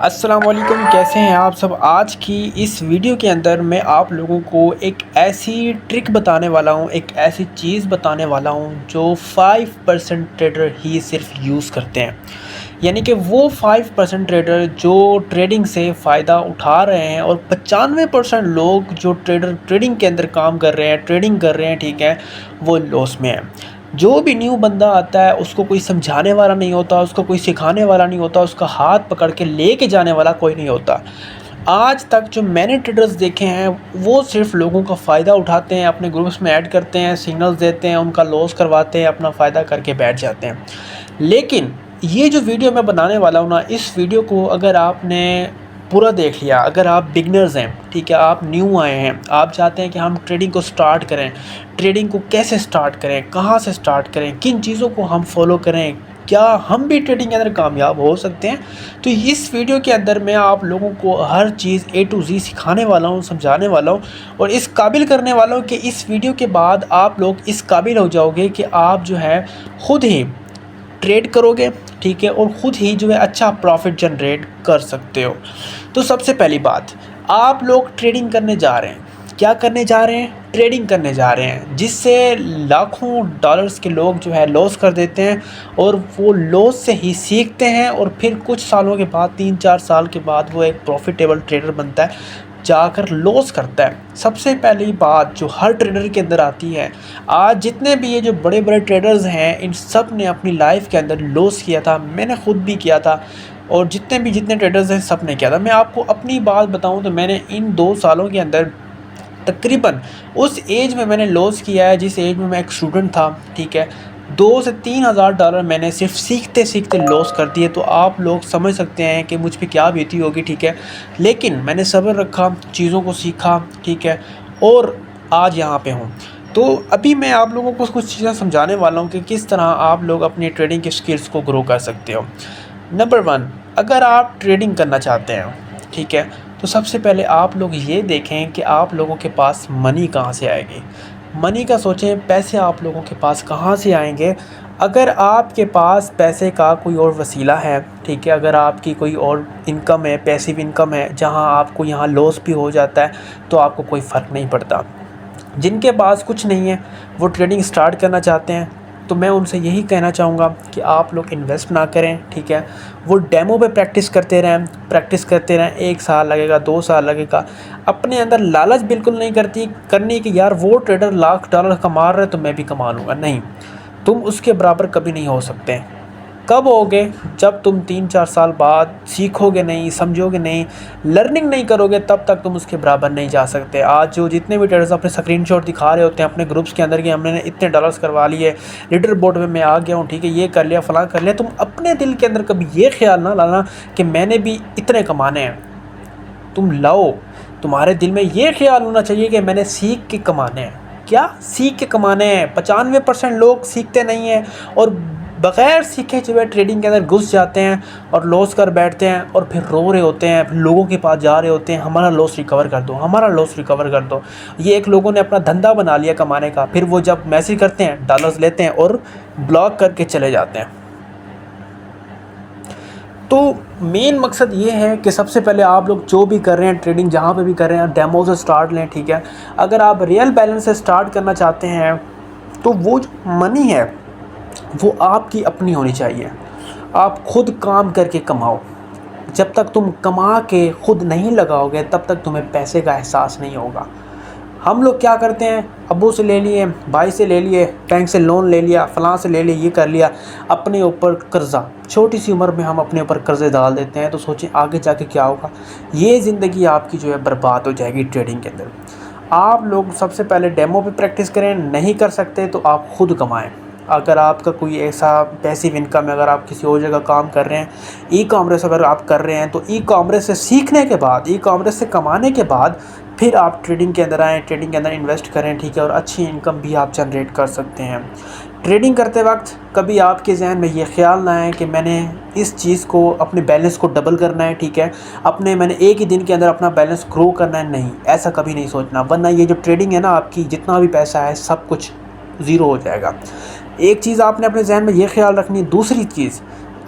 अस्सलाम वालेकुम, कैसे हैं आप सब। आज की इस वीडियो के अंदर मैं आप लोगों को एक ऐसी ट्रिक बताने वाला हूं, एक ऐसी चीज़ बताने वाला हूं जो 5% ट्रेडर ही सिर्फ यूज़ करते हैं। यानी कि वो 5% ट्रेडर जो ट्रेडिंग से फ़ायदा उठा रहे हैं और 95% लोग जो ट्रेडिंग के अंदर काम कर रहे हैं, ट्रेडिंग कर रहे हैं, ठीक है, वो लॉस में है। जो भी न्यू बंदा आता है उसको कोई समझाने वाला नहीं होता, उसको कोई सिखाने वाला नहीं होता, उसका हाथ पकड़ के लेके जाने वाला कोई नहीं होता। आज तक जो मैंने ट्रेडर्स देखे हैं वो सिर्फ लोगों का फ़ायदा उठाते हैं, अपने ग्रुप्स में ऐड करते हैं, सिग्नल्स देते हैं, उनका लॉस करवाते हैं, अपना फ़ायदा करके बैठ जाते हैं। लेकिन ये जो वीडियो मैं बनाने वाला हूँ ना, इस वीडियो को अगर आपने पूरा देख लिया, अगर आप बिगनर्स हैं, ठीक है, आप न्यू आए हैं, आप चाहते हैं कि हम ट्रेडिंग को स्टार्ट करें, ट्रेडिंग को कैसे स्टार्ट करें, कहाँ से स्टार्ट करें, किन चीज़ों को हम फॉलो करें, क्या हम भी ट्रेडिंग के अंदर कामयाब हो सकते हैं, तो इस वीडियो के अंदर मैं आप लोगों को हर चीज़ A to Z सिखाने वाला हूँ, समझाने वाला हूँ और इस काबिल करने वाला हूँ कि इस वीडियो के बाद आप लोग इस काबिल हो जाओगे कि आप जो है ख़ुद ही ट्रेड करोगे, ठीक है, और ख़ुद ही जो है अच्छा प्रॉफिट जनरेट कर सकते हो। तो सबसे पहली बात, आप लोग ट्रेडिंग करने जा रहे हैं, क्या करने जा रहे हैं, ट्रेडिंग करने जा रहे हैं, जिससे लाखों डॉलर्स के लोग जो है लॉस कर देते हैं और वो लॉस से ही सीखते हैं और फिर कुछ सालों के बाद, 3-4 साल के बाद वो एक प्रॉफिटेबल ट्रेडर बनता है, जाकर लॉस करता है। सबसे पहली बात जो हर ट्रेडर के अंदर आती है, आज जितने भी ये जो बड़े बड़े ट्रेडर्स हैं इन सब ने अपनी लाइफ के अंदर लॉस किया था, मैंने खुद भी किया था और जितने ट्रेडर्स हैं सब ने किया था। मैं आपको अपनी बात बताऊं तो मैंने इन 2 सालों के अंदर तकरीबन उस एज में मैंने लॉस किया है जिस एज में मैं एक स्टूडेंट था, ठीक है, 2 से 3 हज़ार डॉलर मैंने सिर्फ सीखते सीखते लॉस कर दिए। तो आप लोग समझ सकते हैं कि मुझ पे क्या बीती होगी, ठीक है, लेकिन मैंने सब्र रखा, चीज़ों को सीखा, ठीक है, और आज यहाँ पे हूँ। तो अभी मैं आप लोगों को कुछ चीज़ें समझाने वाला हूँ कि किस तरह आप लोग अपनी ट्रेडिंग की स्किल्स को ग्रो कर सकते हो। नंबर 1, अगर आप ट्रेडिंग करना चाहते हैं, ठीक है, तो सबसे पहले आप लोग ये देखें कि आप लोगों के पास मनी कहाँ से आएगी। मनी का सोचें, पैसे आप लोगों के पास कहाँ से आएंगे। अगर आपके पास पैसे का कोई और वसीला है, ठीक है, अगर आपकी कोई और इनकम है, पैसिव इनकम है, जहाँ आपको यहाँ लॉस भी हो जाता है तो आपको कोई फ़र्क नहीं पड़ता। जिनके पास कुछ नहीं है वो ट्रेडिंग स्टार्ट करना चाहते हैं, तो मैं उनसे यही कहना चाहूँगा कि आप लोग इन्वेस्ट ना करें, ठीक है, वो डेमो पे प्रैक्टिस करते रहें। 1 साल लगेगा, 2 साल लगेगा। अपने अंदर लालच बिल्कुल नहीं करनी कि यार वो ट्रेडर लाख डॉलर कमा रहा है तो मैं भी कमा लूँगा। नहीं, तुम उसके बराबर कभी नहीं हो सकते। कब होगे? जब तुम 3-4 साल बाद सीखोगे नहीं, समझोगे नहीं, लर्निंग नहीं करोगे, तब तक तुम उसके बराबर नहीं जा सकते। आज जो जितने भी ट्रेडर्स अपने स्क्रीनशॉट दिखा रहे होते हैं अपने ग्रुप्स के अंदर कि हमने इतने डॉलर्स करवा लिए, लीडर बोर्ड में मैं आ गया हूँ, ठीक है, ये कर लिया, फलां कर लिया, तुम अपने दिल के अंदर कभी ये ख्याल ना लाना कि मैंने भी इतने कमाने हैं। तुम लाओ, तुम्हारे दिल में ये ख्याल होना चाहिए कि मैंने सीख के कमाने हैं। क्या सीख के कमाने हैं? 95% लोग सीखते नहीं हैं और बग़ैर सीखे हुए ट्रेडिंग के अंदर घुस जाते हैं और लॉस कर बैठते हैं और फिर रो रहे होते हैं, फिर लोगों के पास जा रहे होते हैं, हमारा लॉस रिकवर कर दो, हमारा लॉस रिकवर कर दो। ये एक लोगों ने अपना धंधा बना लिया कमाने का। फिर वो जब मैसेज करते हैं, डॉलर्स लेते हैं और ब्लॉक करके चले जाते हैं। तो मेन मकसद ये है कि सबसे पहले आप लोग जो भी कर रहे हैं, ट्रेडिंग जहाँ पे भी कर रहे हैं, डेमो से स्टार्ट लें, ठीक है। अगर आप रियल बैलेंस से स्टार्ट करना चाहते हैं तो वो जो मनी है वो आपकी अपनी होनी चाहिए। आप खुद काम करके कमाओ। जब तक तुम कमा के खुद नहीं लगाओगे तब तक तुम्हें पैसे का एहसास नहीं होगा। हम लोग क्या करते हैं, अब्बू से ले लिए, भाई से ले लिए, बैंक से लोन ले लिया, फलां से ले लिया, ये कर लिया, अपने ऊपर कर्ज़ा, छोटी सी उम्र में हम अपने ऊपर कर्ज़े डाल देते हैं। तो सोचें आगे जाके क्या होगा। ये ज़िंदगी आपकी जो है बर्बाद हो जाएगी ट्रेडिंग के अंदर। आप लोग सबसे पहले डेमो पे प्रैक्टिस करें, नहीं कर सकते तो आप खुद कमाएं। अगर आपका कोई ऐसा पैसिव इनकम है, अगर आप किसी और जगह काम कर रहे हैं, ई कॉमर्स अगर आप कर रहे हैं, तो ई कॉमर्स से सीखने के बाद, ई कॉमर्स से कमाने के बाद फिर आप ट्रेडिंग के अंदर आएँ, ट्रेडिंग के अंदर इन्वेस्ट करें, ठीक है, और अच्छी इनकम भी आप जनरेट कर सकते हैं। ट्रेडिंग करते वक्त कभी आपके जहन में ये ख्याल ना आए कि मैंने इस चीज़ को, अपने बैलेंस को डबल करना है, ठीक है, मैंने एक ही दिन के अंदर अपना बैलेंस ग्रो करना है। नहीं, ऐसा कभी नहीं सोचना, वरना ये जो ट्रेडिंग है ना, आपकी जितना भी पैसा है सब कुछ ज़ीरो हो जाएगा। एक चीज़ आपने अपने जहन में ये ख्याल रखनी है। दूसरी चीज़,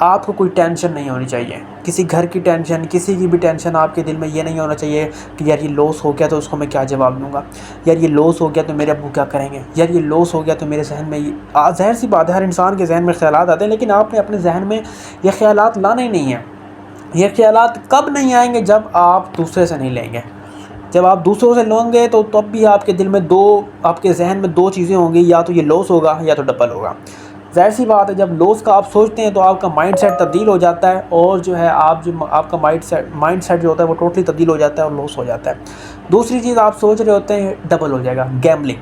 आपको कोई टेंशन नहीं होनी चाहिए, किसी घर की टेंशन, किसी की भी टेंशन आपके दिल में ये नहीं होना चाहिए कि यार ये लॉस हो गया तो उसको मैं क्या जवाब दूंगा, यार ये लॉस हो गया तो मेरे अब्बू क्या करेंगे, यार ये लॉस हो गया तो मेरे जहन में ज़ाहिर सी बात है हर इंसान के जहन में ख्यालात आते हैं, लेकिन आपने अपने जहन में ये ख्यालात लाना ही नहीं है। ये ख्यालात कब नहीं आएंगे, जब आप दूसरे से नहीं लेंगे। जब आप दूसरों से लोगे तो तब भी आपके दिल में आपके जहन में दो चीज़ें होंगी, या तो ये लॉस होगा या तो डबल होगा। ज़ाहिर सी बात है, जब लॉस का आप सोचते हैं तो आपका माइंडसेट तब्दील हो जाता है, और जो है आपका माइंडसेट जो होता है वो टोटली तब्दील हो जाता है और लॉस हो जाता है। दूसरी चीज़ आप सोच रहे होते हैं डबल हो जाएगा, गैम्बलिंग,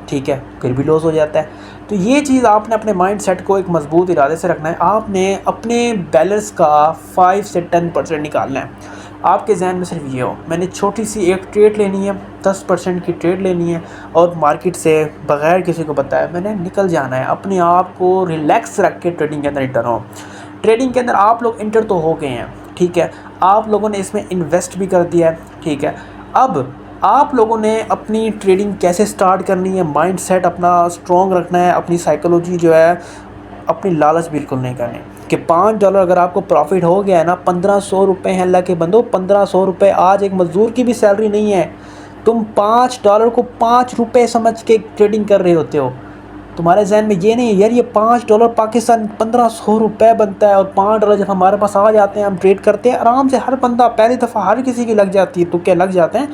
ठीक है, फिर भी लॉस हो जाता है। तो ये चीज़ आपने अपने माइंडसेट को एक मजबूत इरादे से रखना है। आपने अपने बैलेंस का 5 से 10% निकालना है। आपके जहन में सिर्फ ये हो, मैंने छोटी सी एक ट्रेड लेनी है, 10% की ट्रेड लेनी है, और मार्केट से बग़ैर किसी को बताए मैंने निकल जाना है। अपने आप को रिलैक्स रख के ट्रेडिंग के अंदर इंटर हो। ट्रेडिंग के अंदर आप लोग इंटर तो हो गए हैं, ठीक है, आप लोगों ने इसमें इन्वेस्ट भी कर दिया है, ठीक है। अब आप लोगों ने अपनी ट्रेडिंग कैसे स्टार्ट करनी है, माइंडसेट अपना स्ट्रॉन्ग रखना है, अपनी साइकोलॉजी जो है, अपनी लालच बिल्कुल नहीं करनी कि $5 अगर आपको प्रॉफिट हो गया है ना, 1500 रुपये हैं अल्लाह के बंदो, 1500 रुपये आज एक मज़दूर की भी सैलरी नहीं है। तुम $5 को 5 रुपये समझ के ट्रेडिंग कर रहे होते हो। तुम्हारे जहन में ये नहीं है यार ये $5 पाकिस्तान 1500 रुपये बनता है, और $5 जब हमारे पास आ जाते हैं हम ट्रेड करते हैं आराम से। हर बंदा पहली दफ़ा हर किसी की लग जाती है, तुक्के लग जाते हैं,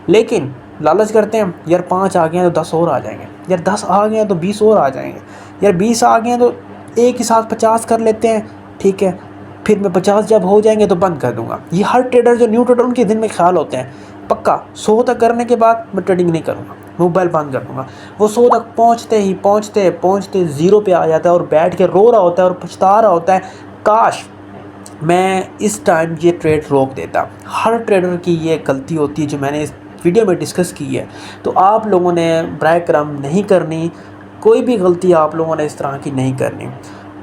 लेकिन लालच करते हैं यार 5 आ गए हैं तो 10 और आ जाएंगे, यार 10 आ गए हैं तो 20 और आ जाएंगे, यार 20 आ गए हैं तो एक ही साथ 50 कर लेते हैं, ठीक है, फिर मैं 50 जब हो जाएंगे तो बंद कर दूंगा। ये हर ट्रेडर जो न्यू ट्रेडर उनके दिन में ख्याल होते हैं, पक्का 100 तक करने के बाद मैं ट्रेडिंग नहीं करूँगा, मोबाइल बंद कर दूँगा। वो 100 तक पहुँचते 0 पे आ जाता है और बैठ के रो रहा होता है और पछता रहा होता है, काश मैं इस टाइम ये ट्रेड रोक देता। हर ट्रेडर की ये गलती होती है जो मैंने इस वीडियो में डिस्कस की है। तो आप लोगों ने बराए करम नहीं करनी, कोई भी गलती आप लोगों ने इस तरह की नहीं करनी।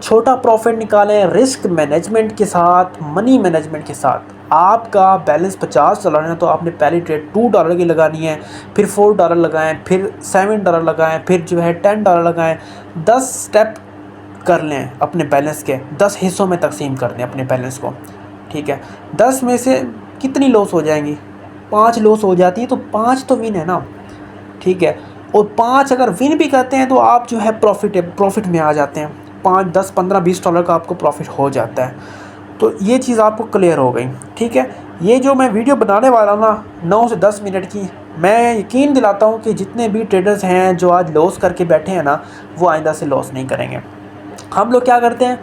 छोटा प्रॉफिट निकालें रिस्क मैनेजमेंट के साथ, मनी मैनेजमेंट के साथ। आपका बैलेंस $50 है तो आपने पहली ट्रेड $2 की लगानी है, फिर $4 लगाएं, फिर $7 लगाएं, फिर जो है $10 लगाएं। 10 स्टेप कर लें अपने बैलेंस के, 10 हिस्सों में तकसीम कर दें अपने बैलेंस को, ठीक है। 10 में से कितनी लॉस हो जाएंगी? 5 लॉस हो जाती है तो 5 तो विन है ना, ठीक है। और 5 अगर विन भी करते हैं तो आप जो है प्रॉफिट में आ जाते हैं। 5, 10, 15, $20 का आपको प्रॉफिट हो जाता है। तो ये चीज़ आपको क्लियर हो गई, ठीक है। ये जो मैं वीडियो बनाने वाला हूँ ना 9 से 10 मिनट की, मैं यकीन दिलाता हूँ कि जितने भी ट्रेडर्स हैं जो आज लॉस करके बैठे हैं ना, वो आइंदा से लॉस नहीं करेंगे। हम लोग क्या करते हैं,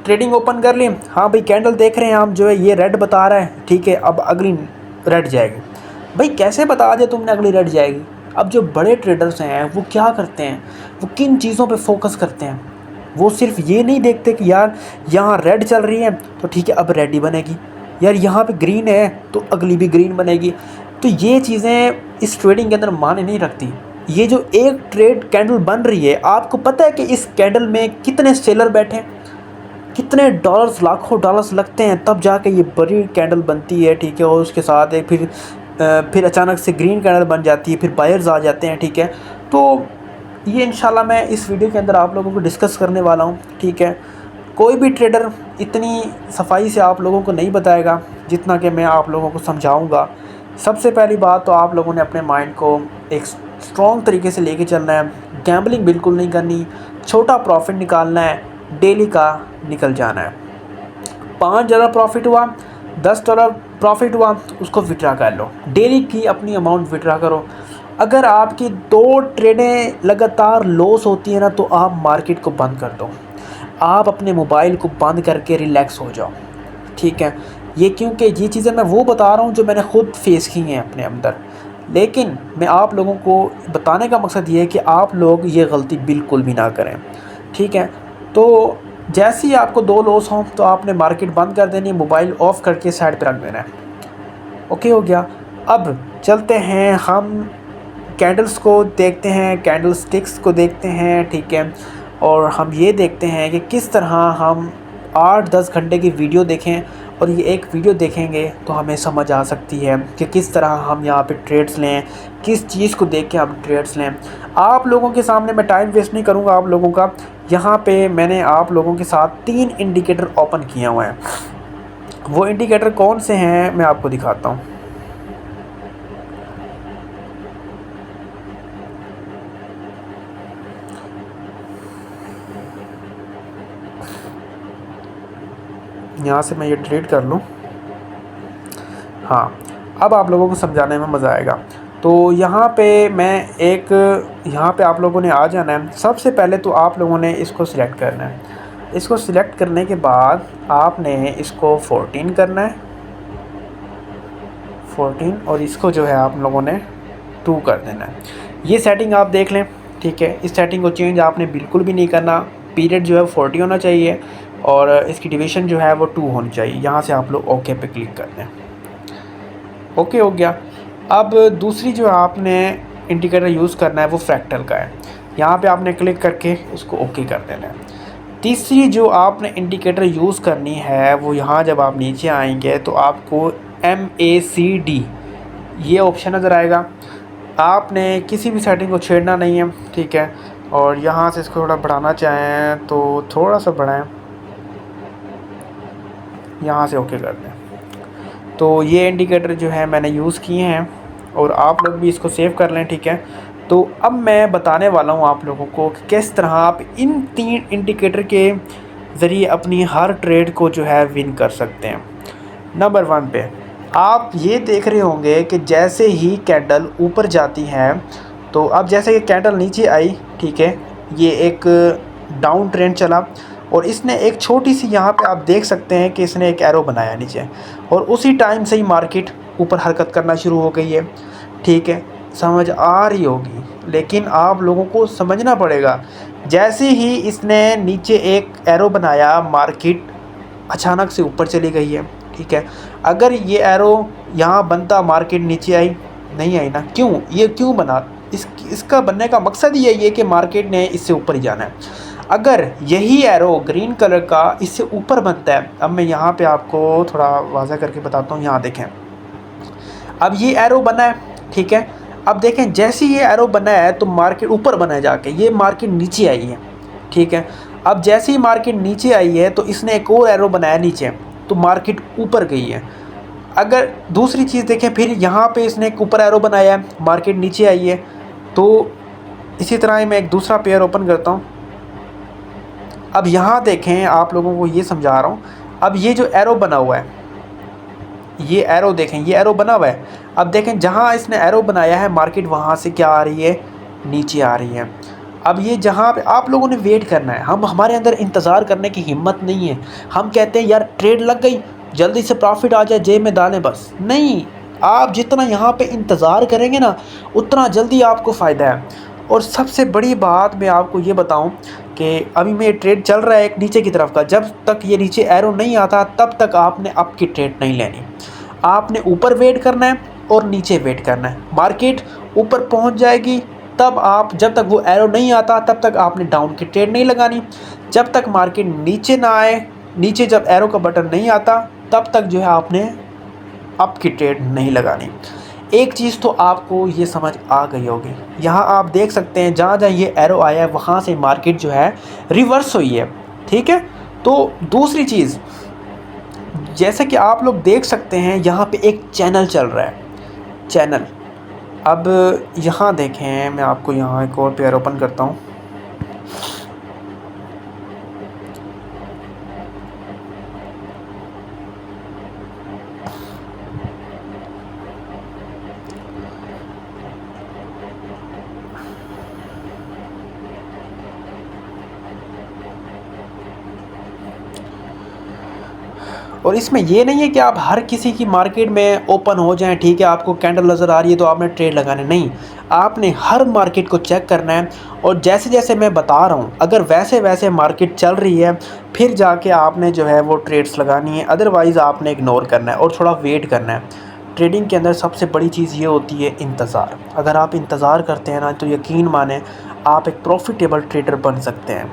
ट्रेडिंग ओपन कर ली, हाँ भाई कैंडल देख रहे हैं हम, जो है ये रेड बता रहा है, ठीक है, अब अगली रेड जाएगी। भाई कैसे बता दिया तुमने अगली रेड जाएगी? अब जो बड़े ट्रेडर्स हैं वो क्या करते हैं, वो किन चीज़ों पे फोकस करते हैं? वो सिर्फ ये नहीं देखते कि यार यहाँ रेड चल रही है तो ठीक है अब रेड ही बनेगी, यार यहाँ पे ग्रीन है तो अगली भी ग्रीन बनेगी। तो ये चीज़ें इस ट्रेडिंग के अंदर माने नहीं रखती। ये जो एक ट्रेड कैंडल बन रही है, आपको पता है कि इस कैंडल में कितने सेलर बैठे हैं, कितने डॉलर्स, लाखों डॉलर्स लगते हैं तब जाके ये बड़ी कैंडल बनती है, ठीक है। और उसके साथ एक फिर अचानक से ग्रीन कैंडल बन जाती है, फिर बायर्स आ जाते हैं, ठीक है। तो ये इंशाल्लाह मैं इस वीडियो के अंदर आप लोगों को डिस्कस करने वाला हूँ, ठीक है। कोई भी ट्रेडर इतनी सफाई से आप लोगों को नहीं बताएगा जितना कि मैं आप लोगों को समझाऊँगा। सबसे पहली बात तो आप लोगों ने अपने माइंड को एक स्ट्रॉन्ग तरीके से लेके चलना है, गैम्बलिंग बिल्कुल नहीं करनी, छोटा प्रॉफिट निकालना है, डेली का निकल जाना है। $5 प्रॉफिट हुआ, $10 प्रॉफिट हुआ, उसको विड्रा कर लो, डेली की अपनी अमाउंट विड्रा करो। अगर आपकी 2 ट्रेडें लगातार लॉस होती हैं ना, तो आप मार्केट को बंद कर दो, आप अपने मोबाइल को बंद करके रिलैक्स हो जाओ, ठीक है। ये क्योंकि ये चीज़ें मैं वो बता रहा हूँ जो मैंने ख़ुद फेस की हैं अपने अंदर, लेकिन मैं आप लोगों को बताने का मकसद ये है कि आप लोग ये गलती बिल्कुल भी ना करें, ठीक है। तो जैसे ही आपको 2 लॉस हों तो आपने मार्केट बंद कर देनी है, मोबाइल ऑफ़ करके साइड पर रख देना है, ओके हो गया। अब चलते हैं हम कैंडल्स को देखते हैं, कैंडल स्टिक्स को देखते हैं, ठीक है। और हम ये देखते हैं कि किस तरह हम 8-10 घंटे की वीडियो देखें और ये एक वीडियो देखेंगे तो हमें समझ आ सकती है कि किस तरह हम यहाँ पे ट्रेड्स लें, किस चीज़ को देख के हम ट्रेड्स लें। आप लोगों के सामने मैं टाइम वेस्ट नहीं करूँगा आप लोगों का। यहाँ पे मैंने आप लोगों के साथ 3 इंडिकेटर ओपन किए हुए हैं। वो इंडिकेटर कौन से हैं मैं आपको दिखाता हूँ। यहाँ से मैं ये डिलीट कर लूँ। हाँ, अब आप लोगों को समझाने में मज़ा आएगा। तो यहाँ पे यहाँ पे आप लोगों ने आ जाना है। सबसे पहले तो आप लोगों ने इसको सिलेक्ट करना है। इसको सिलेक्ट करने के बाद आपने इसको 14 करना है, 14, और इसको जो है आप लोगों ने 2 कर देना है। ये सेटिंग आप देख लें, ठीक है। इस सेटिंग को चेंज आपने बिल्कुल भी नहीं करना। पीरियड जो है 40 होना चाहिए और इसकी डिवीज़न जो है वो 2 होनी चाहिए। यहाँ से आप लोग ओके पे क्लिक कर दें। ओके हो गया। अब दूसरी जो आपने इंडिकेटर यूज़ करना है वो फ्रैक्टल का है। यहाँ पे आपने क्लिक करके उसको ओके कर देना है। तीसरी जो आपने इंडिकेटर यूज़ करनी है वो यहाँ जब आप नीचे आएंगे तो आपको MACD ये ऑप्शन नज़र आएगा। आपने किसी भी सेटिंग को छेड़ना नहीं है, ठीक है। और यहाँ से इसको थोड़ा बढ़ाना चाहें तो थोड़ा सा बढ़ाएं, यहाँ से ओके कर दें। तो ये इंडिकेटर जो है मैंने यूज़ किए हैं और आप लोग भी इसको सेव कर लें, ठीक है। तो अब मैं बताने वाला हूँ आप लोगों को कि किस तरह आप इन 3 इंडिकेटर के ज़रिए अपनी हर ट्रेड को जो है विन कर सकते हैं। नंबर 1 पे आप ये देख रहे होंगे कि जैसे ही कैंडल ऊपर जाती है तो अब जैसे ये कैंडल नीचे आई, ठीक है, ये एक डाउन ट्रेंड चला और इसने एक छोटी सी, यहाँ पे आप देख सकते हैं कि इसने एक एरो बनाया नीचे और उसी टाइम से ही मार्केट ऊपर हरकत करना शुरू हो गई है, ठीक है। समझ आ रही होगी, लेकिन आप लोगों को समझना पड़ेगा। जैसे ही इसने नीचे एक एरो बनाया मार्केट अचानक से ऊपर चली गई है, ठीक है। अगर ये एरो यहाँ बनता मार्केट नीचे आई, नहीं आई ना। क्यों, ये क्यों बना? इसका बनने का मकसद यही है कि मार्केट ने इससे ऊपर ही जाना है। अगर यही एरो ग्रीन कलर का इससे ऊपर बनता है, अब मैं यहाँ पे आपको थोड़ा वाज़ा करके बताता हूँ। यहाँ देखें, अब ये एरो बना है, ठीक है। अब देखें जैसे ये एरो बना है तो मार्केट ऊपर बना है, जाके ये मार्केट नीचे आई है, ठीक है। अब जैसे ही मार्केट नीचे आई है तो इसने एक और एरो बनाया नीचे, तो मार्केट ऊपर गई है। अगर दूसरी चीज़ देखें, फिर यहाँ पे इसने एक ऊपर एरो बनाया है, मार्केट नीचे आई है। तो इसी तरह ही मैं एक दूसरा पेयर ओपन करता हूँ। अब यहाँ देखें, आप लोगों को ये समझा रहा हूँ। अब ये जो एरो बना हुआ है, ये एरो देखें, ये एरो बना हुआ है। अब देखें जहाँ इसने एरो बनाया है मार्केट वहाँ से क्या आ रही है, नीचे आ रही है। अब ये जहाँ पे आप लोगों ने वेट करना है, हमारे अंदर इंतज़ार करने की हिम्मत नहीं है। हम कहते हैं यार ट्रेड लग गई, जल्दी से प्रॉफिट आ जाए, जेब में डालें बस। नहीं, आप जितना यहाँ पे इंतज़ार करेंगे ना उतना जल्दी आपको फ़ायदा है। और सबसे बड़ी बात मैं आपको ये बताऊं कि अभी में ट्रेड चल रहा है एक नीचे की तरफ का। जब तक ये नीचे एरो नहीं आता तब तक आपने अप की ट्रेड नहीं लेनी। आपने ऊपर वेट करना है और नीचे वेट करना है। मार्केट ऊपर पहुंच जाएगी तब आप, जब तक वो एरो नहीं आता तब तक आपने डाउन की ट्रेड नहीं लगानी। जब तक मार्केट नीचे ना आए, नीचे जब एरो का बटन नहीं आता तब तक जो है आपने अप की ट्रेड नहीं लगानी। एक चीज़ तो आपको ये समझ आ गई होगी। यहाँ आप देख सकते हैं जहाँ जहाँ ये एरो आया है वहाँ से मार्केट जो है रिवर्स हुई है, ठीक है। तो दूसरी चीज़, जैसे कि आप लोग देख सकते हैं यहाँ पे एक चैनल चल रहा है, चैनल। अब यहाँ देखें, मैं आपको यहाँ एक और पेयर ओपन करता हूँ। और इसमें ये नहीं है कि आप हर किसी की मार्केट में ओपन हो जाएं, ठीक है। आपको कैंडल नज़र आ रही है तो आपने ट्रेड लगाने, नहीं, आपने हर मार्केट को चेक करना है। और जैसे जैसे मैं बता रहा हूँ, अगर वैसे वैसे मार्केट चल रही है फिर जाके आपने जो है वो ट्रेड्स लगानी है, अदरवाइज़ आपने इग्नोर करना है और थोड़ा वेट करना है। ट्रेडिंग के अंदर सबसे बड़ी चीज़ ये होती है इंतज़ार। अगर आप इंतज़ार करते हैं ना तो यकीन माने आप एक प्रॉफिटेबल ट्रेडर बन सकते हैं।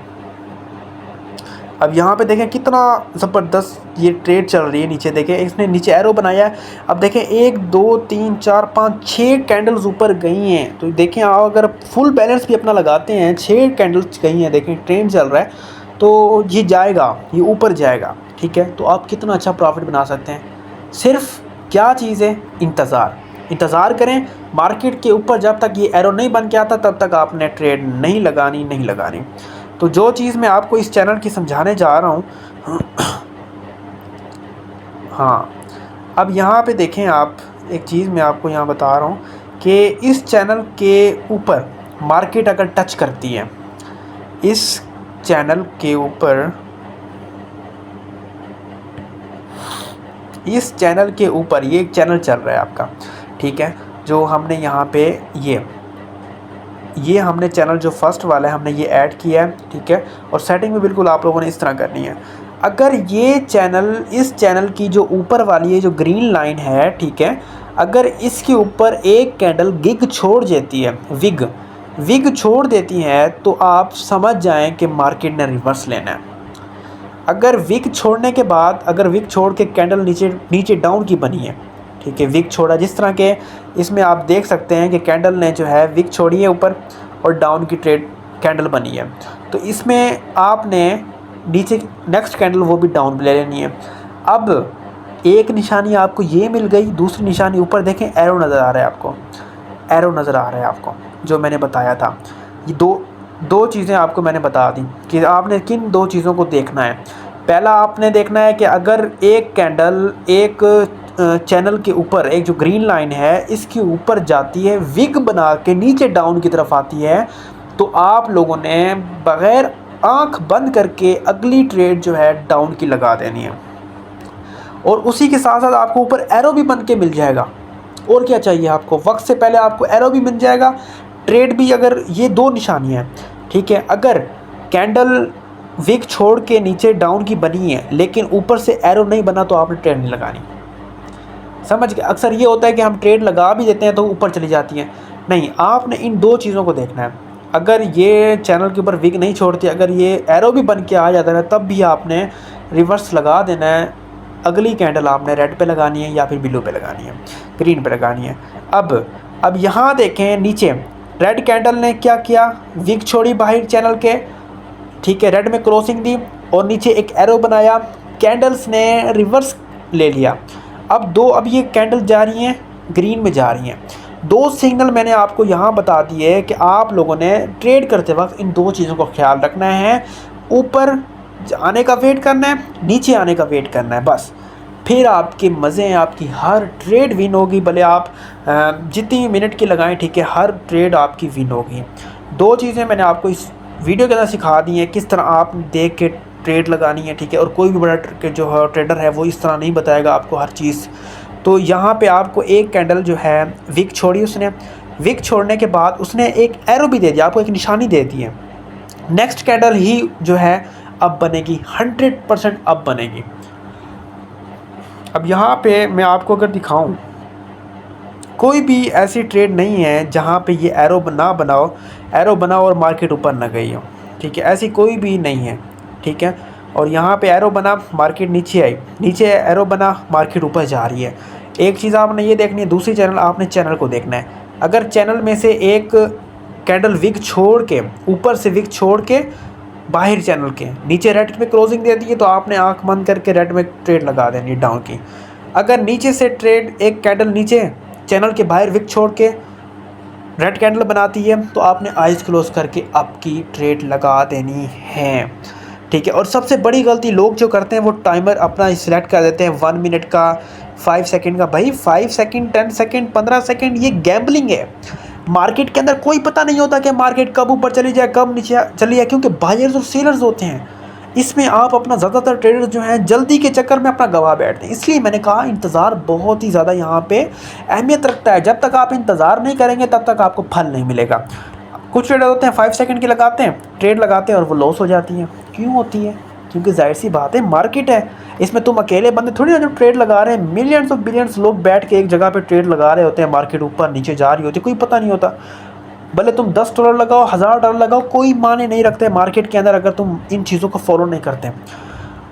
अब यहाँ पे देखें कितना ज़बरदस्त ये ट्रेड चल रही है। नीचे देखें, इसने नीचे एरो बनाया है। अब देखें 1 2 3 4 5 6 कैंडल्स ऊपर गई हैं। तो देखें आप अगर फुल बैलेंस भी अपना लगाते हैं, 6 कैंडल्स गई हैं, देखें ट्रेंड चल रहा है, तो ये जाएगा, ये ऊपर जाएगा, ठीक है। तो आप कितना अच्छा प्रॉफिट बना सकते हैं। सिर्फ क्या चीज़ है, इंतज़ार करें मार्केट के ऊपर। जब तक ये एरो नहीं बन के आता तब तक आपने ट्रेड नहीं लगानी। तो जो चीज़ मैं आपको इस चैनल की समझाने जा रहा हूँ, हाँ, अब यहाँ पे देखें आप, एक चीज़ मैं आपको यहाँ बता रहा हूँ कि इस चैनल के ऊपर मार्केट अगर टच करती है, इस चैनल के ऊपर, इस चैनल के ऊपर ये एक चैनल चल रहा है आपका, ठीक है, जो हमने यहाँ पे ये हमने चैनल जो फर्स्ट वाला है हमने ये ऐड किया है, ठीक है। और सेटिंग भी बिल्कुल आप लोगों ने इस तरह करनी है। अगर ये चैनल, इस चैनल की जो ऊपर वाली है जो ग्रीन लाइन है, ठीक है, अगर इसके ऊपर एक कैंडल गिग छोड़ देती है, विग छोड़ देती है, तो आप समझ जाएं कि मार्केट ने रिवर्स लेना है। अगर विग छोड़ने के बाद, अगर विग छोड़ के कैंडल नीचे डाउन की बनी है, ठीक है, विग छोड़ा, जिस तरह के इसमें आप देख सकते हैं कि कैंडल ने जो है विग छोड़ी है ऊपर और डाउन की ट्रेड कैंडल बनी है, तो इसमें आपने नीचे नेक्स्ट कैंडल वो भी डाउन ले लेनी है। अब एक निशानी आपको ये मिल गई, दूसरी निशानी ऊपर देखें एरो नज़र आ रहा है आपको, एरो नज़र आ रहा है आपको, जो मैंने बताया था। ये दो चीज़ें आपको मैंने बता दी कि आपने किन 2 चीज़ों को देखना है। पहला आपने देखना है कि अगर एक कैंडल एक चैनल के ऊपर, एक जो ग्रीन लाइन है इसके ऊपर जाती है, विग बना के नीचे डाउन की तरफ आती है, तो आप लोगों ने बग़ैर आंख बंद करके अगली ट्रेड जो है डाउन की लगा देनी है। और उसी के साथ साथ आपको ऊपर एरो भी बन के मिल जाएगा। और क्या चाहिए आपको, वक्त से पहले आपको एरो भी मिल जाएगा, ट्रेड भी। अगर ये 2 निशानियाँ हैं, ठीक है, अगर कैंडल विग छोड़ के नीचे डाउन की बनी है लेकिन ऊपर से एरो नहीं बना, तो आपने ट्रेड नहीं लगानी। समझ गए। अक्सर ये होता है कि हम ट्रेड लगा भी देते हैं तो ऊपर चली जाती हैं। नहीं, आपने इन 2 चीज़ों को देखना है। अगर ये चैनल के ऊपर विग नहीं छोड़ती, अगर ये एरो भी बन के आ जाता है, तब भी आपने रिवर्स लगा देना है। अगली कैंडल आपने रेड पे लगानी है या फिर ब्लू पे लगानी है, ग्रीन पे लगानी है। अब यहाँ देखें नीचे रेड कैंडल ने क्या किया, विग छोड़ी बाहर चैनल के, ठीक है, रेड में क्रॉसिंग दी और नीचे एक एरो बनाया, कैंडल्स ने रिवर्स ले लिया। अब ये कैंडल जा रही हैं, ग्रीन में जा रही हैं। 2 सिग्नल मैंने आपको यहाँ बता दिए कि आप लोगों ने ट्रेड करते वक्त इन 2 चीज़ों को ख्याल रखना है। ऊपर आने का वेट करना है, नीचे आने का वेट करना है, बस। फिर आपके मज़े हैं, आपकी हर ट्रेड विन होगी। भले आप जितनी मिनट की लगाएं, ठीक है, हर ट्रेड आपकी विन होगी। 2 चीज़ें मैंने आपको इस वीडियो के अंदर सिखा दी हैं, किस तरह आप देख के ट्रेड लगानी है, ठीक है। और कोई भी बड़ा जो ट्रेडर है वो इस तरह नहीं बताएगा आपको हर चीज़। तो यहाँ पे आपको एक कैंडल जो है विग छोड़ी, उसने विग छोड़ने के बाद उसने एक एरो भी दे दिया, आपको एक निशानी दे दी है। नेक्स्ट कैंडल ही जो है अब बनेगी, 100% अब बनेगी। अब यहाँ पे मैं आपको अगर दिखाऊं, कोई भी ऐसी ट्रेड नहीं है जहाँ पे ये एरो ना बनाओ, एरो बनाओ और मार्केट ऊपर ना गई हो, ठीक है, ऐसी कोई भी नहीं है, ठीक है। और यहाँ पे एरो बना, मार्केट नीचे आई, नीचे एरो बना, मार्केट ऊपर जा रही है। एक चीज़ आपने ये देखनी है, दूसरी चैनल आपने चैनल को देखना है। अगर चैनल में से एक कैंडल विग छोड़ के, ऊपर से विग छोड़ के बाहर चैनल के नीचे रेड में क्लोजिंग दे दी है, तो आपने आंख बंद करके रेड में ट्रेड लगा देनी डाउन की। अगर नीचे से ट्रेड एक कैंडल नीचे चैनल के बाहर विग छोड़ के रेड कैंडल बनाती है, तो आपने आइज़ क्लोज करके अप की ट्रेड लगा देनी है, ठीक है। और सबसे बड़ी गलती लोग जो करते हैं, वो टाइमर अपना सिलेक्ट कर देते हैं 1 मिनट का, 5 सेकंड का। भाई 5 सेकंड, 10 सेकंड, 15 सेकंड, ये गैम्बलिंग है। मार्केट के अंदर कोई पता नहीं होता कि मार्केट कब ऊपर चली जाए, कब नीचे चली जाए, क्योंकि बायर्स और सेलर्स होते हैं। इसमें आप अपना ज़्यादातर ट्रेडर्स जो हैं जल्दी के चक्कर में अपना गवा बैठते हैं। इसलिए मैंने कहा इंतज़ार बहुत ही ज़्यादा यहाँ पे अहमियत रखता है। जब तक आप इंतज़ार नहीं करेंगे तब तक आपको फल नहीं मिलेगा। कुछ ट्रेडर होते हैं 5 सेकंड के लगाते हैं, ट्रेड लगाते हैं और वो लॉस हो जाती हैं। क्यों होती है? क्योंकि जाहिर सी बात है, मार्केट है, इसमें तुम अकेले बंदे थोड़ी ना जो ट्रेड लगा रहे हैं। मिलियंस और बिलियंस लोग बैठ के एक जगह पे ट्रेड लगा रहे होते हैं, मार्केट ऊपर नीचे जा रही होती है, कोई पता नहीं होता। भले तुम $10 लगाओ, $1000 लगाओ, कोई मायने नहीं रखते मार्केट के अंदर अगर तुम इन चीज़ों को फॉलो नहीं करते।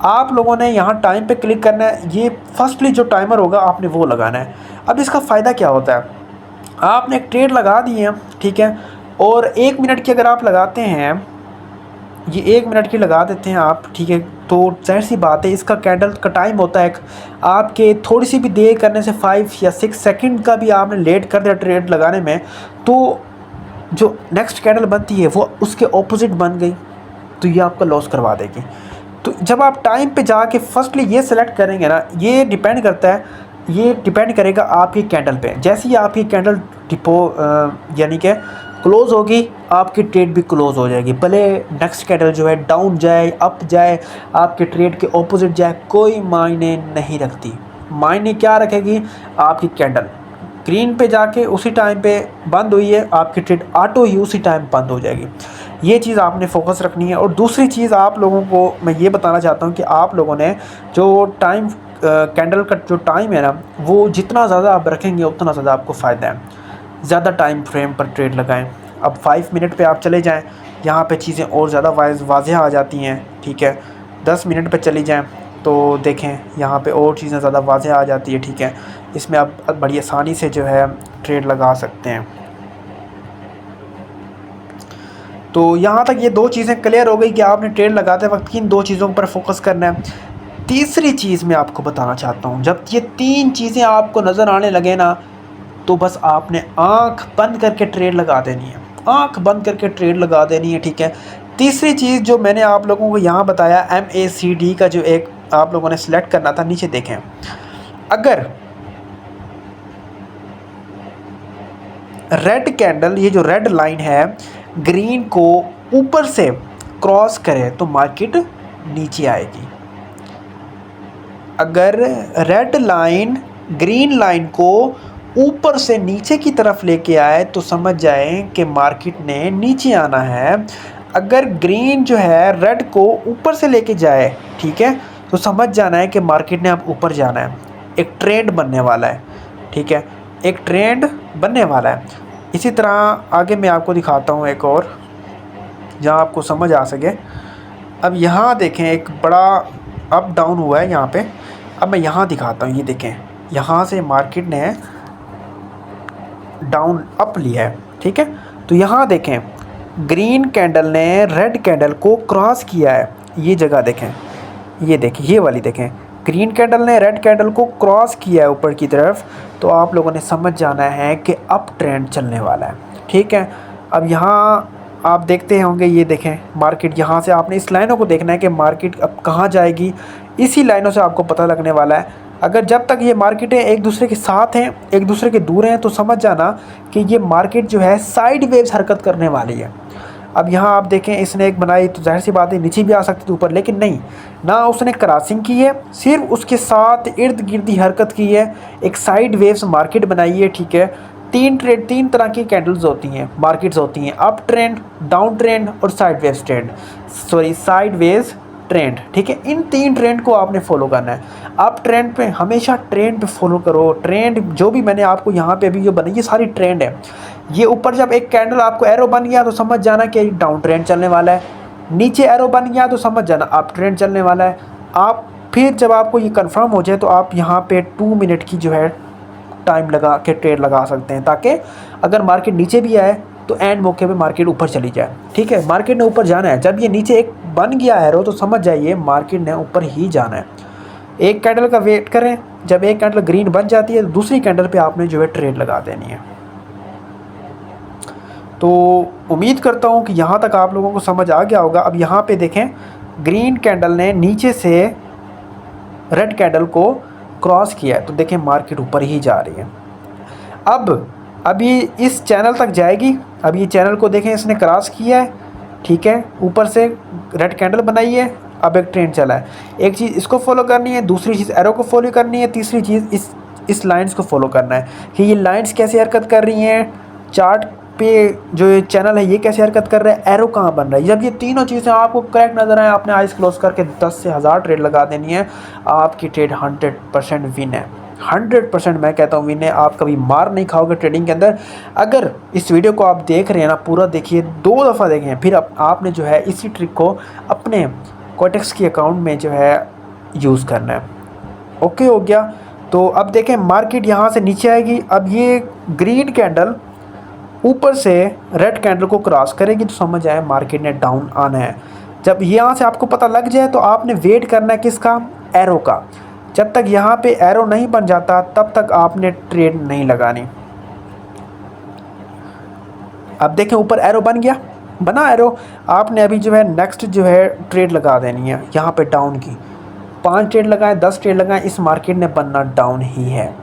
आप लोगों ने यहाँ टाइम पे क्लिक करना है, ये फर्स्टली जो टाइमर होगा आपने वो लगाना है। अब इसका फ़ायदा क्या होता है, आपने एक ट्रेड लगा दी है, ठीक है, और 1 मिनट की अगर आप लगाते हैं, ये 1 मिनट की लगा देते हैं आप, ठीक है, तो ज़ाहिर सी बात है इसका कैंडल का टाइम होता है आपके थोड़ी सी भी देर करने से 5 या 6 सेकंड का भी आपने लेट कर दिया ट्रेड लगाने में, तो जो नेक्स्ट कैंडल बनती है वो उसके ऑपोजिट बन गई, तो ये आपका लॉस करवा देगी। तो जब आप टाइम पे जाके फर्स्टली ये सेलेक्ट करेंगे ना, ये डिपेंड करता है, ये डिपेंड करेगा आपकी कैंडल पे। जैसे ही आपकी कैंडल डिपो यानी कि क्लोज़ होगी, आपकी ट्रेड भी क्लोज़ हो जाएगी। भले नेक्स्ट कैंडल जो है डाउन जाए, अप जाए, आपके ट्रेड के ऑपोजिट जाए, कोई मायने नहीं रखती। मायने क्या रखेगी, आपकी कैंडल ग्रीन पे जाके उसी टाइम पे बंद हुई है, आपकी ट्रेड ऑटो ही उसी टाइम बंद हो जाएगी। ये चीज़ आपने फोकस रखनी है। और दूसरी चीज़ आप लोगों को मैं ये बताना चाहता हूँ कि आप लोगों ने जो टाइम कैंडल का जो टाइम है ना, वो जितना ज़्यादा आप रखेंगे उतना ज़्यादा आपको फ़ायदा है। ज़्यादा टाइम फ्रेम पर ट्रेड लगाएं। अब 5 मिनट पे आप चले जाएं, यहाँ पे चीज़ें और ज़्यादा वाज़ेह आ जाती हैं, ठीक है। 10 मिनट पे चली जाएं तो देखें यहाँ पे और चीज़ें ज़्यादा वाज़ेह आ जाती है, ठीक है। इसमें आप बड़ी आसानी से जो है ट्रेड लगा सकते हैं। तो यहाँ तक ये 2 चीज़ें क्लियर हो गई कि आपने ट्रेड लगाते वक्त किन 2 चीज़ों पर फोकस करना है। तीसरी चीज़ मैं आपको बताना चाहता हूँ, जब ये 3 चीज़ें आपको नज़र आने लगे ना, तो बस आपने आँख बंद करके ट्रेड लगा देनी है, आँख बंद करके ट्रेड लगा देनी है, ठीक है। तीसरी चीज़ जो मैंने आप लोगों को यहाँ बताया, MACD का जो एक आप लोगों ने सिलेक्ट करना था, नीचे देखें, अगर रेड कैंडल, ये जो रेड लाइन है, ग्रीन को ऊपर से क्रॉस करे तो मार्केट नीचे आएगी। अगर रेड लाइन ग्रीन लाइन को ऊपर से नीचे की तरफ लेके आए तो समझ जाएं कि मार्केट ने नीचे आना है। अगर ग्रीन जो है रेड को ऊपर से लेके जाए, ठीक है, तो समझ जाना है कि मार्केट ने अब ऊपर जाना है, एक ट्रेंड बनने वाला है, ठीक है, एक ट्रेंड बनने वाला है। इसी तरह आगे मैं आपको दिखाता हूँ एक और, जहाँ आपको समझ आ सके। अब यहाँ देखें, एक बड़ा अप डाउन हुआ है यहाँ पे। अब मैं यहाँ दिखाता हूँ, ये देखें, यहाँ से मार्केट ने डाउन अप लिया है, ठीक है। तो यहाँ देखें, ग्रीन कैंडल ने रेड कैंडल को क्रॉस किया है, ये जगह देखें, ये देखें, ये वाली देखें, ग्रीन कैंडल ने रेड कैंडल को क्रॉस किया है ऊपर की तरफ। तो आप लोगों ने समझ जाना है कि अप ट्रेंड चलने वाला है, ठीक है। अब यहाँ आप देखते होंगे, ये देखें मार्केट, यहाँ से आपने इस लाइनों को देखना है कि मार्केट अब कहाँ जाएगी, इसी लाइनों से आपको पता लगने वाला है। अगर जब तक ये मार्केटें एक दूसरे के साथ हैं, एक दूसरे के दूर हैं, तो समझ जाना कि ये मार्केट जो है साइड वेव्स हरकत करने वाली है। अब यहाँ आप देखें, इसने एक बनाई तो जाहिर सी बात है नीचे भी आ सकती थी ऊपर, लेकिन नहीं, ना उसने क्रॉसिंग की है, सिर्फ उसके साथ इर्द गिर्द ही हरकत की है, एक साइड वेव्स मार्केट बनाई है, ठीक है। 3 तरह की कैंडल्स होती हैं, मार्केट्स होती हैं, अप ट्रेंड, डाउन ट्रेंड और साइड वेव्स ट्रेंड, ठीक है। इन 3 ट्रेंड को आपने फॉलो करना है। अप ट्रेंड पे हमेशा ट्रेंड पे फॉलो करो। ट्रेंड जो भी मैंने आपको यहाँ पे अभी जो बनी, ये सारी ट्रेंड है। ये ऊपर जब एक कैंडल आपको एरो बन गया तो समझ जाना कि डाउन ट्रेंड चलने वाला है, नीचे एरो बन गया तो समझ जाना अप ट्रेंड चलने वाला है। आप फिर जब आपको ये कंफर्म हो जाए तो आप यहाँ पे 2 मिनट की जो है टाइम लगा के ट्रेड लगा सकते हैं, ताकि अगर मार्केट नीचे भी आए तो एंड मौके पे मार्केट ऊपर चली जाए, ठीक है। मार्केट ने ऊपर जाना है, जब ये नीचे एक बन गया एरो तो समझ जाइए मार्केट ने ऊपर ही जाना है। एक कैंडल का वेट करें, जब एक कैंडल ग्रीन बन जाती है तो दूसरी कैंडल पे आपने जो है ट्रेड लगा देनी है। तो उम्मीद करता हूँ कि यहाँ तक आप लोगों को समझ आ गया होगा। अब यहाँ पे देखें, ग्रीन कैंडल ने नीचे से रेड कैंडल को क्रॉस किया है, तो देखें मार्केट ऊपर ही जा रही है। अभी इस चैनल तक जाएगी। अब ये चैनल को देखें, इसने क्रॉस किया है, ठीक है, ऊपर से रेड कैंडल बनाई है, अब एक ट्रेंड चला है। एक चीज़ इसको फॉलो करनी है, दूसरी चीज़ एरो को फॉलो करनी है, तीसरी चीज़ इस लाइंस को फॉलो करना है कि ये लाइंस कैसे हरकत कर रही हैं, चार्ट पे जो ये चैनल है ये कैसे हरकत कर रहा है, एरो कहाँ बन रहा है। जब ये तीनों चीज़ें आपको करेक्ट नज़र आए, आपने आइज़ क्लोज करके 10 से 1000 ट्रेड लगा देनी है, आपकी ट्रेड 100% विन है। 100% मैं कहता हूँ विन है। आप कभी मार नहीं खाओगे ट्रेडिंग के अंदर। अगर इस वीडियो को आप देख रहे हैं ना, पूरा देखिए, 2 दफ़ा देखें, फिर आपने जो है इसी ट्रिक को अपने कोटेक्स की अकाउंट में जो है यूज़ करना है। ओके हो गया। तो अब देखें मार्केट यहाँ से नीचे आएगी। अब ये ग्रीन कैंडल ऊपर से रेड कैंडल को क्रॉस करेगी तो समझ आए मार्केट ने डाउन आना है। जब यहाँ से आपको पता लग जाए तो आपने वेट करना है किसका, एरो का। जब तक यहाँ पे एरो नहीं बन जाता तब तक आपने ट्रेड नहीं लगानी। अब देखें ऊपर एरो बन गया, बना एरो, आपने अभी जो है नेक्स्ट जो है ट्रेड लगा देनी है यहाँ पे डाउन की। 5 ट्रेड लगाएं, 10 ट्रेड लगाएं, इस मार्केट ने बनना डाउन ही है।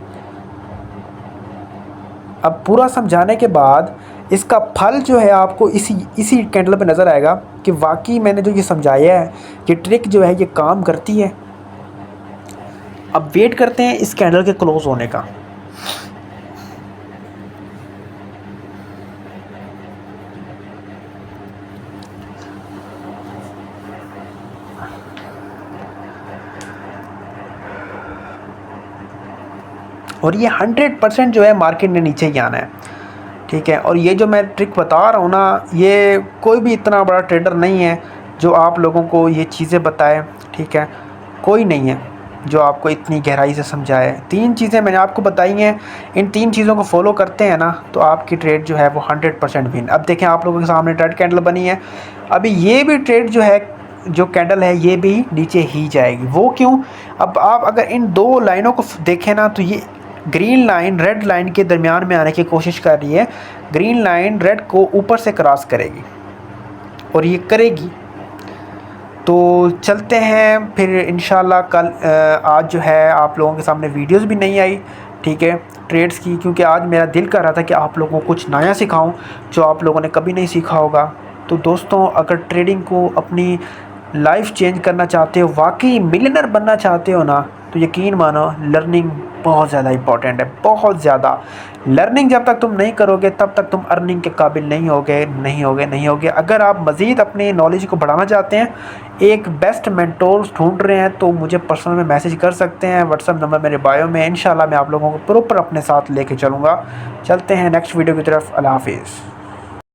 अब पूरा समझाने के बाद इसका फल जो है आपको इसी कैंडल पे नज़र आएगा कि वाकई मैंने जो ये समझाया है, ये ट्रिक जो है ये काम करती है। अब वेट करते हैं इस कैंडल के क्लोज होने का। और ये 100% जो है मार्केट ने नीचे ही आना है, ठीक है। और ये जो मैं ट्रिक बता रहा हूँ ना, ये कोई भी इतना बड़ा ट्रेडर नहीं है जो आप लोगों को ये चीज़ें बताए, ठीक है। कोई नहीं है जो आपको इतनी गहराई से समझाए। 3 चीज़ें मैंने आपको बताई हैं, इन 3 चीज़ों को फॉलो करते हैं ना तो आपकी ट्रेड जो है वो 100% विन। अब देखें आप लोगों के सामने रेड कैंडल बनी है, अभी ये भी ट्रेड जो है, जो कैंडल है ये भी नीचे ही जाएगी। वो क्यों? अब आप अगर इन 2 लाइनों को देखें ना तो ये ग्रीन लाइन रेड लाइन के दरमियान में आने की कोशिश कर रही है। ग्रीन लाइन रेड को ऊपर से क्रॉस करेगी और ये करेगी। तो चलते हैं फिर इंशाल्लाह कल। आज जो है आप लोगों के सामने वीडियोस भी नहीं आई, ठीक है, ट्रेड्स की, क्योंकि आज मेरा दिल कर रहा था कि आप लोगों को कुछ नया सिखाऊं जो आप लोगों ने कभी नहीं सीखा होगा। तो दोस्तों, अगर ट्रेडिंग को अपनी लाइफ चेंज करना चाहते हो, वाकई मिलियनर बनना चाहते हो ना, तो यकीन मानो लर्निंग बहुत ज़्यादा इंपॉर्टेंट है, बहुत ज़्यादा। लर्निंग जब तक तुम नहीं करोगे तब तक तुम अर्निंग के काबिल नहीं होगे। अगर आप मज़ीद अपनी नॉलेज को बढ़ाना चाहते हैं, एक बेस्ट मेंटोर ढूंढ रहे हैं, तो मुझे पर्सनल में मैसेज कर सकते हैं। व्हाट्सअप नंबर मेरे बायो में। इंशाल्लाह मैं आप लोगों को प्रॉपर अपने साथ लेके चलूँगा। चलते हैं नेक्स्ट वीडियो की तरफ। अल्लाह हाफिज़।